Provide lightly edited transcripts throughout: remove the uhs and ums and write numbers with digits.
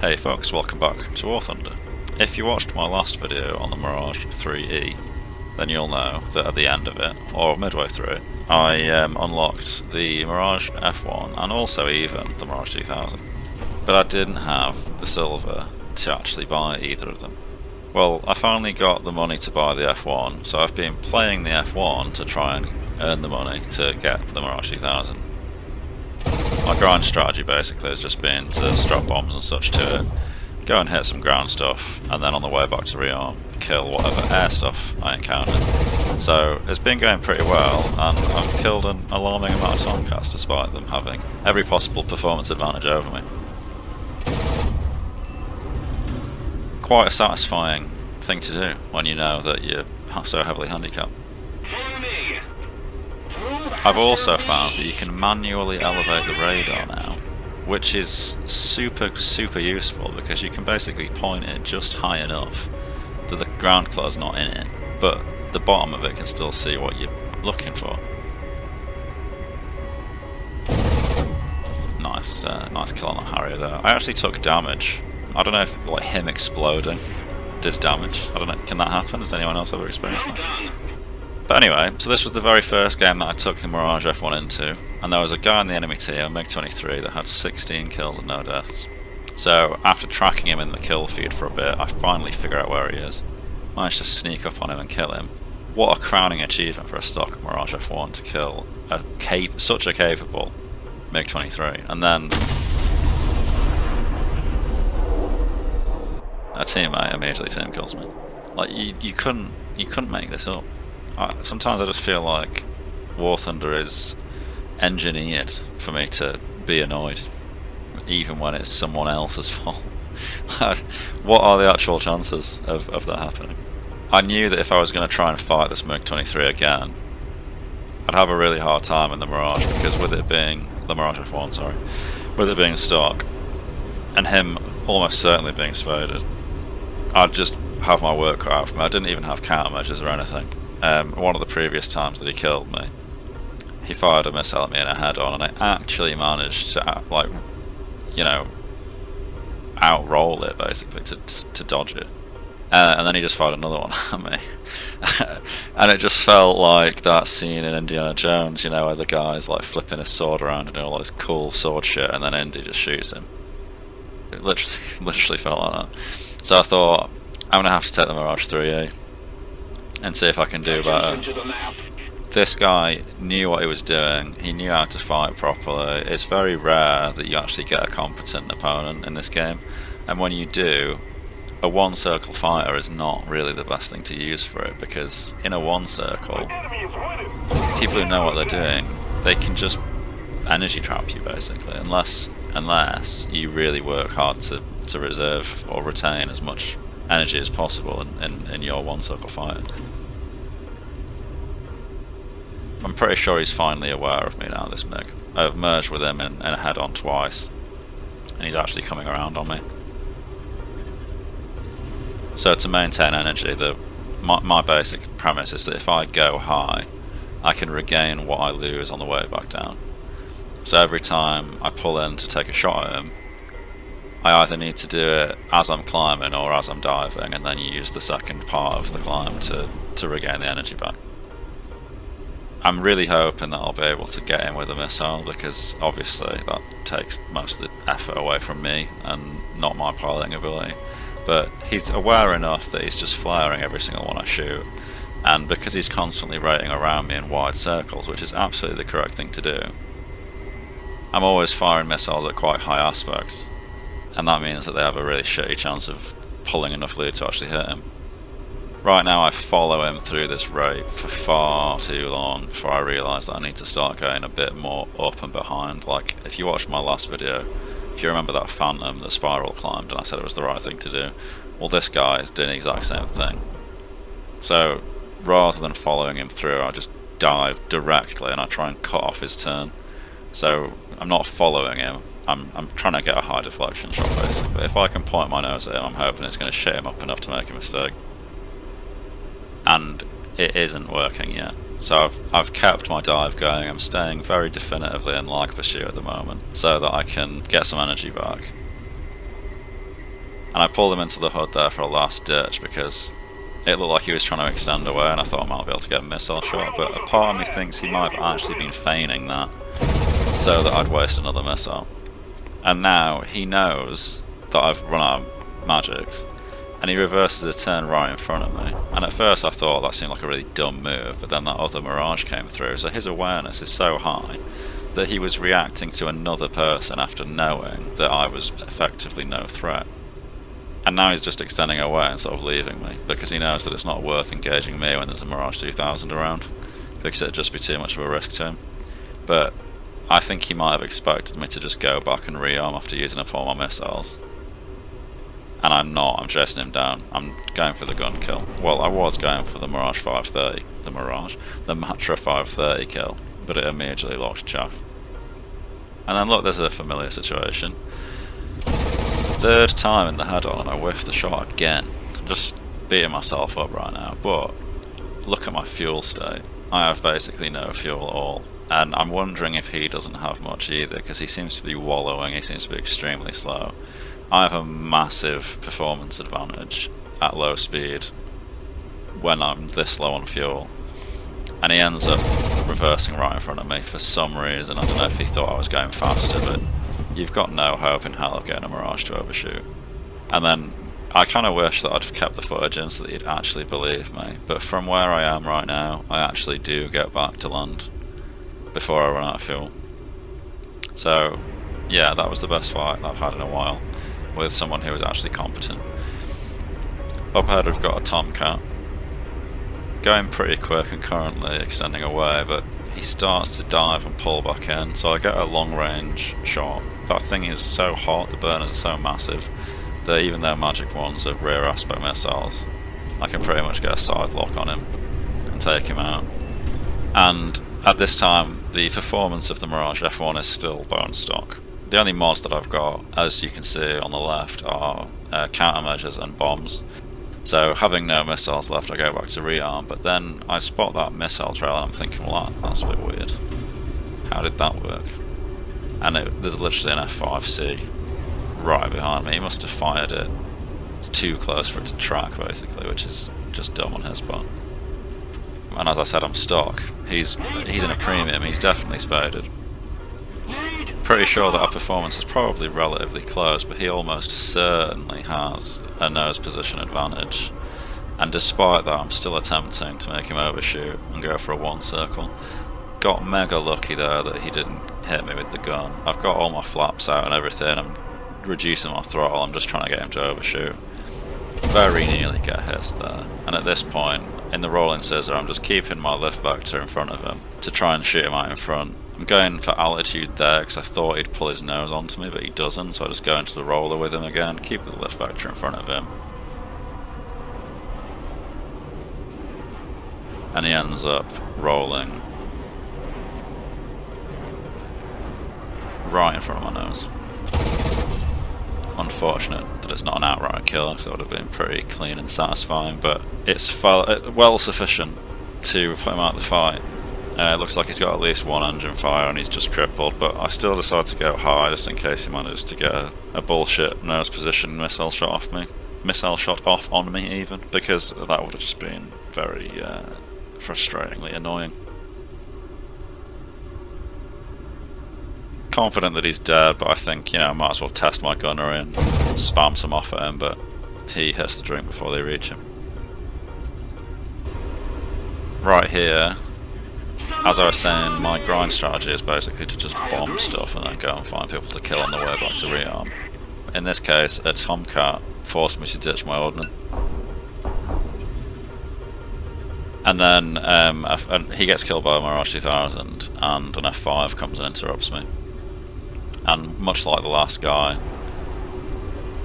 Hey folks, welcome back to WarThunder. If you watched my last video on the Mirage 3E, then you'll know that at the end of it, or midway through it, I unlocked the Mirage F-1 and also even the Mirage 2000. But I didn't have the silver to actually buy either of them. Well, I finally got the money to buy the F1, so I've been playing the F1 to try and earn the money to get the Mirage 2000. My grind strategy basically has just been to strap bombs and such to it, go and hit some ground stuff, and then on the way back to rearm, kill whatever air stuff I encounter. So it's been going pretty well, and I've killed an alarming amount of Tomcats despite them having every possible performance advantage over me. Quite a satisfying thing to do when you know that you're so heavily handicapped. I've also found that you can manually elevate the radar now, which is super useful because you can basically point it just high enough that the ground clutter's not in it, but the bottom of it can still see what you're looking for. Nice kill on the Harrier there. I actually took damage. I don't know if like him exploding did damage. I don't know. Can that happen? Has anyone else ever experienced that? But anyway, so this was the very first game that I took the Mirage F1 into, and there was a guy in the enemy team, a MiG-23, that had 16 kills and no deaths. So after tracking him in the kill feed for a bit, I finally figure out where he is. Managed to sneak up on him and kill him. What a crowning achievement for a stock Mirage F1 to kill such a capable MiG-23. And then a teammate immediately team kills me. Like you couldn't make this up. Sometimes I just feel like WarThunder is engineered for me to be annoyed, even when it's someone else's fault. What are the actual chances of that happening? I knew that if I was going to try and fight this MiG-23 again, I'd have a really hard time in the Mirage, because with it being the Mirage F1, sorry, with it being stock, and him almost certainly being spaded, I'd just have my work cut out for me. I didn't even have countermeasures or anything. One of the previous times that he killed me, he fired a missile at me in a head-on, and I actually managed to, outroll it basically to dodge it. And then he just fired another one at me, and it just felt like that scene in Indiana Jones, where the guy's like flipping his sword around and doing all this cool sword shit, and then Indy just shoots him. It literally felt like that. So I thought, I'm gonna have to take the Mirage 3E and see if I can do better. This guy knew what he was doing, he knew how to fight properly. It's very rare that you actually get a competent opponent in this game, and when you do, a one circle fighter is not really the best thing to use for it, because in a one circle, people who know what they're doing, they can just energy trap you basically, unless you really work hard to reserve or retain as much energy as possible in your one circle fighter. I'm pretty sure he's finally aware of me now, this MiG. I've merged with him in a head-on twice, and he's actually coming around on me. So to maintain energy, my basic premise is that if I go high, I can regain what I lose on the way back down. So every time I pull in to take a shot at him, I either need to do it as I'm climbing or as I'm diving, and then you use the second part of the climb to regain the energy back. I'm really hoping that I'll be able to get in with a missile, because obviously that takes most of the effort away from me and not my piloting ability. But he's aware enough that he's just flaring every single one I shoot, and because he's constantly rating around me in wide circles, which is absolutely the correct thing to do, I'm always firing missiles at quite high aspects, and that means that they have a really shitty chance of pulling enough loot to actually hit him. Right now I follow him through this rate for far too long before I realise that I need to start going a bit more up and behind. Like, if you watched my last video, if you remember that Phantom that Spiral climbed and I said it was the right thing to do, well, this guy is doing the exact same thing. So rather than following him through, I just dive directly and I try and cut off his turn. So I'm not following him, I'm trying to get a high deflection shot basically. If I can point my nose at him, I'm hoping it's going to shit him up enough to make a mistake. And it isn't working yet. So I've kept my dive going. I'm staying very definitively in lag pursuit at the moment, so that I can get some energy back. And I pulled him into the hood there for a last ditch because it looked like he was trying to extend away, and I thought I might be able to get a missile shot, but a part of me thinks he might have actually been feigning that so that I'd waste another missile. And now he knows that I've run out of magics, and he reverses a turn right in front of me. And at first I thought that seemed like a really dumb move, but then that other Mirage came through, so his awareness is so high that he was reacting to another person after knowing that I was effectively no threat. And now he's just extending away and sort of leaving me, because he knows that it's not worth engaging me when there's a Mirage 2000 around, because it'd just be too much of a risk to him. But I think he might have expected me to just go back and rearm after using up all my missiles. And I'm not, I'm chasing him down. I'm going for the gun kill. Well, I was going for the Mirage 530, the Matra 530 kill, but it immediately locked chaff. And then look, there's a familiar situation. It's the third time in the head-on and I whiffed the shot again. I'm just beating myself up right now, but look at my fuel state. I have basically no fuel at all. And I'm wondering if he doesn't have much either, because he seems to be wallowing, he seems to be extremely slow. I have a massive performance advantage at low speed when I'm this low on fuel. And he ends up reversing right in front of me for some reason. I don't know if he thought I was going faster, but you've got no hope in hell of getting a Mirage to overshoot. And then I kind of wish that I'd have kept the footage in so that he'd actually believe me. But from where I am right now, I actually do get back to land before I run out of fuel. So yeah, that was the best fight I've had in a while, with someone who was actually competent. Up ahead we've got a Tomcat, going pretty quick and currently extending away, but he starts to dive and pull back in, so I get a long range shot. That thing is so hot, the burners are so massive, that even though Magic Ones are rear aspect missiles, I can pretty much get a side lock on him and take him out. And at this time, the performance of the Mirage F-1 is still bone stock. The only mods that I've got, as you can see on the left, are countermeasures and bombs. So having no missiles left, I go back to rearm, but then I spot that missile trail and I'm thinking, well, that's a bit weird. How did that work? And there's literally an F5C right behind me. He must have fired it. It's too close for it to track, basically, which is just dumb on his part. And as I said, I'm stock. He's in a premium, he's definitely spaded. Pretty sure that our performance is probably relatively close, but he almost certainly has a nose position advantage. And despite that, I'm still attempting to make him overshoot and go for a one circle. Got mega lucky there that he didn't hit me with the gun. I've got all my flaps out and everything, I'm reducing my throttle, I'm just trying to get him to overshoot. Very nearly get hits there, and at this point, in the rolling scissor, I'm just keeping my lift vector in front of him to try and shoot him out in front. I'm going for altitude there because I thought he'd pull his nose onto me, but he doesn't, so I just go into the roller with him again, keep the lift vector in front of him. And he ends up rolling right in front of my nose. Unfortunate that it's not an outright kill, because it would have been pretty clean and satisfying, but it's well sufficient to put him out of the fight. It looks like he's got at least one engine fire and he's just crippled, but I still decide to go high just in case he manages to get a bullshit nose position missile shot off on me even, because that would have just been very frustratingly annoying. Confident that he's dead, but I think, I might as well test my gunner and spam some off at him, but he hits the drink before they reach him. Right here, as I was saying, my grind strategy is basically to just bomb stuff and then go and find people to kill on the way back to rearm. In this case, a Tomcat forced me to ditch my ordnance. And then he gets killed by a Mirage 2000 and an F5 comes and interrupts me. And much like the last guy,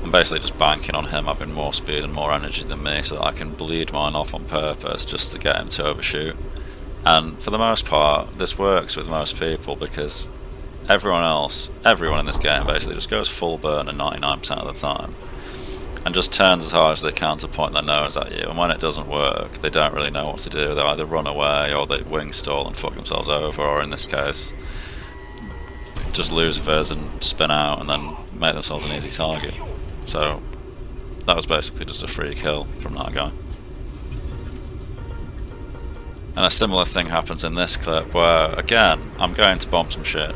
I'm basically just banking on him having more speed and more energy than me so that I can bleed mine off on purpose just to get him to overshoot. And for the most part, this works with most people because everyone in this game basically just goes full burner 99% of the time and just turns as hard as they can to point their nose at you, and when it doesn't work, they don't really know what to do. They either run away or they wing stall and fuck themselves over, or in this case, just lose viz and spin out and then make themselves an easy target. So That was basically just a free kill from that guy. And a similar thing happens in this clip where, again, I'm going to bomb some shit.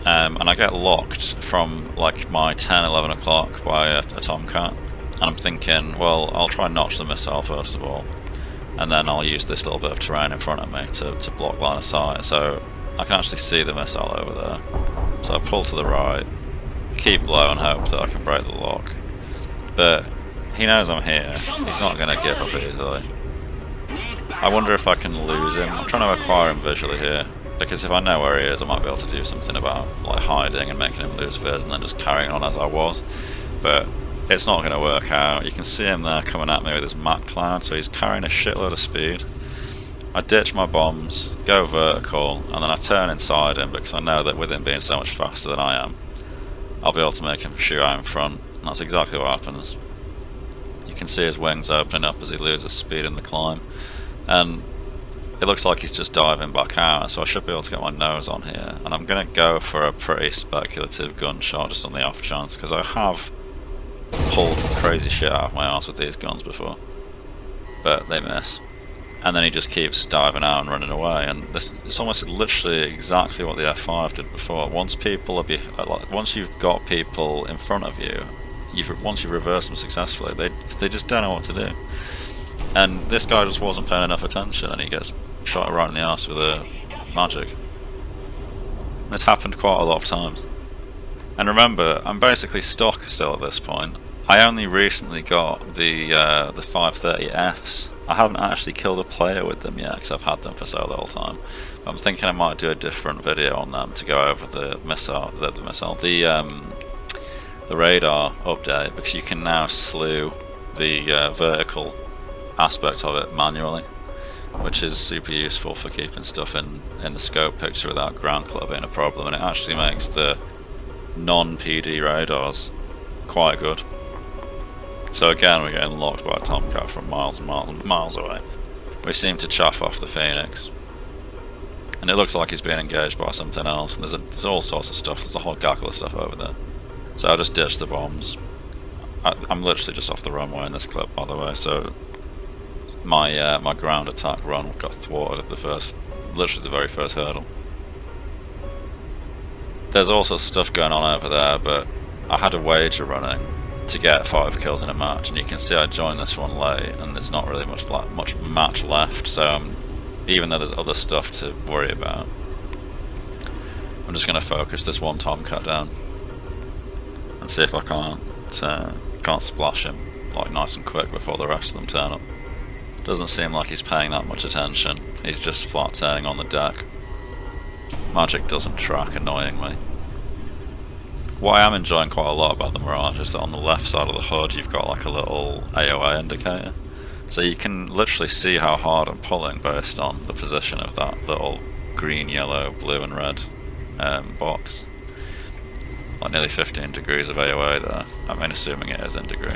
And I get locked from like my 10, 11 o'clock by a Tomcat. And I'm thinking, well, I'll try and notch the missile first of all. And then I'll use this little bit of terrain in front of me to block line of sight. So I can actually see the missile over there. So I pull to the right, keep low and hope that I can break the lock. But he knows I'm here. He's not going to give up easily. I wonder if I can lose him. I'm trying to acquire him visually here, because if I know where he is, I might be able to do something about like hiding and making him lose viz and then just carrying on as I was. But it's not going to work out. You can see him there coming at me with his Mac cloud, so he's carrying a shitload of speed. I ditch my bombs, go vertical, and then I turn inside him because I know that with him being so much faster than I am, I'll be able to make him shoot out in front, and that's exactly what happens. You can see his wings opening up as he loses speed in the climb. And it looks like he's just diving back out, so I should be able to get my nose on here. And I'm going to go for a pretty speculative gunshot just on the off chance, because I have pulled crazy shit out of my arse with these guns before. But they miss. And then he just keeps diving out and running away. And it's almost literally exactly what the F-5 did before. Once you've got people in front of you, once you reverse them successfully, they just don't know what to do. And this guy just wasn't paying enough attention, and he gets shot right in the ass with a magic. This happened quite a lot of times. And remember, I'm basically stock still at this point. I only recently got the 530Fs. I haven't actually killed a player with them yet, because I've had them for so little time. But I'm thinking I might do a different video on them to go over the radar update, because you can now slew the vertical aspect of it manually, which is super useful for keeping stuff in the scope picture without ground clutter being a problem, and it actually makes the non-PD radars quite good. So again, we're getting locked by a Tomcat from miles and miles and miles away. We seem to chaff off the Phoenix, and it looks like he's being engaged by something else, and there's all sorts of stuff. There's a whole gaggle of stuff over there. So I'll just ditch the bombs. I'm literally just off the runway in this clip, by the way, so my ground attack run got thwarted at literally the very first hurdle. There's also stuff going on over there, but I had a wager running to get 5 kills in a match, and you can see I joined this one late, and there's not really much match left, so even though there's other stuff to worry about, I'm just going to focus this one Tomcat down and see if I can't splash him like nice and quick before the rest of them turn up. Doesn't seem like he's paying that much attention. He's just flat turning on the deck. Magic doesn't track, annoyingly. What I am enjoying quite a lot about the Mirage is that on the left side of the hood you've got like a little AOA indicator. So you can literally see how hard I'm pulling based on the position of that little green, yellow, blue and red box. Like nearly 15 degrees of AOA there. I mean, assuming it is in degree.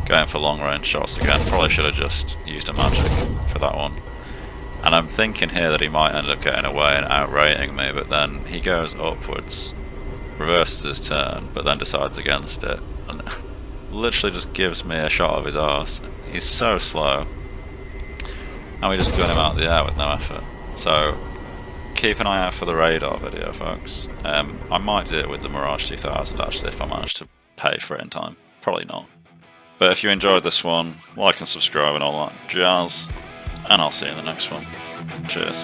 Going for long range shots again. Probably should have just used a magic for that one. And I'm thinking here that he might end up getting away and outrating me, but then he goes upwards, reverses his turn, but then decides against it, and literally just gives me a shot of his arse. He's so slow. And we just gun him out of the air with no effort. So keep an eye out for the radar video, folks. I might do it with the Mirage 2000 actually if I manage to pay for it in time. Probably not. But if you enjoyed this one, like and subscribe and all that jazz, and I'll see you in the next one. Cheers.